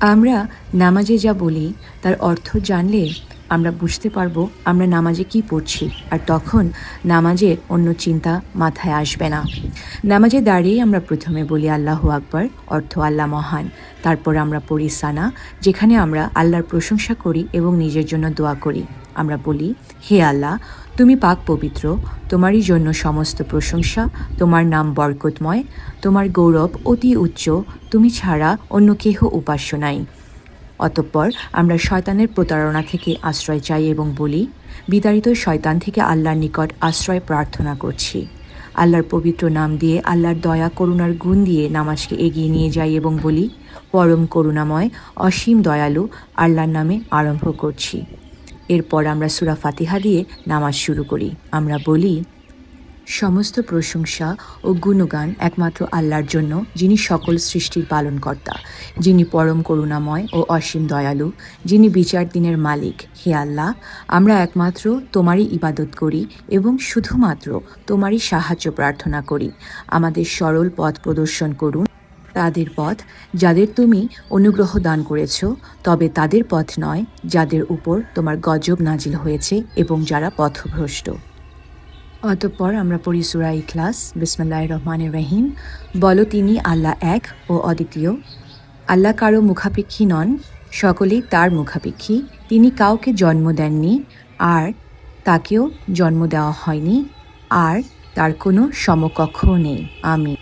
আমরা নামাজে যা বলি তার অর্থ জানলে আমরা বুঝতে পারবো আমরা নামাজে কি পড়ছি, আর তখন নামাজের অন্য চিন্তা মাথায় আসবে না। নামাজে দাঁড়িয়েই আমরা প্রথমে বলি আল্লাহু আকবার, অর্থ আল্লাহ মহান। তারপর আমরা পড়ি সানা, যেখানে আমরা আল্লাহর প্রশংসা করি এবং নিজের জন্য দোয়া করি। আমরা বলি, হে আল্লাহ, তুমি পাক পবিত্র, তোমারই জন্য সমস্ত প্রশংসা, তোমার নাম বরকতময়, তোমার গৌরব অতি উচ্চ, তুমি ছাড়া অন্য কেহ উপাস্য নাই। অতঃপর আমরা শয়তানের প্রতারণা থেকে আশ্রয় চাই এবং বলি, বিতাড়িত শয়তান থেকে আল্লাহর নিকট আশ্রয় প্রার্থনা করছি। আল্লাহর পবিত্র নাম দিয়ে, আল্লাহর দয়া করুণার গুণ দিয়ে নামাজকে এগিয়ে নিয়ে যাই এবং বলি, পরম করুণাময় অসীম দয়ালু আল্লাহর নামে আরম্ভ করছি। এরপর আমরা সূরা ফাতিহা দিয়ে নামাজ শুরু করি। আমরা বলি, সমস্ত প্রশংসা ও গুণগান একমাত্র আল্লাহর জন্য, যিনি সকল সৃষ্টির পালনকর্তা, যিনি পরম করুণাময় ও অসীম দয়ালু, যিনি বিচার দিনের মালিক। হে আল্লাহ, আমরা একমাত্র তোমারই ইবাদত করি এবং শুধুমাত্র তোমারই সাহায্য প্রার্থনা করি। আমাদের সরল পথ প্রদর্শন করুন, তাদের পথ যাদের তুমি অনুগ্রহ দান করেছ, তবে তাদের পথ নয় যাদের উপর তোমার গজব নাজিল হয়েছে এবং যারা পথভ্রষ্ট। অতঃপর আমরা পড়ি সূরা ইখলাস। বিসমিল্লাহির রহমানির রহিম। বলো, তিনি আল্লাহ এক ও অদ্বিতীয়। আল্লাহ কারো মুখাপেক্ষী নন, সকলেই তার মুখাপেক্ষী। তিনি কাউকে জন্ম দেননি, আর তাকেও জন্ম দেওয়া হয়নি, আর তার কোনো সমকক্ষও নেই। আমিন।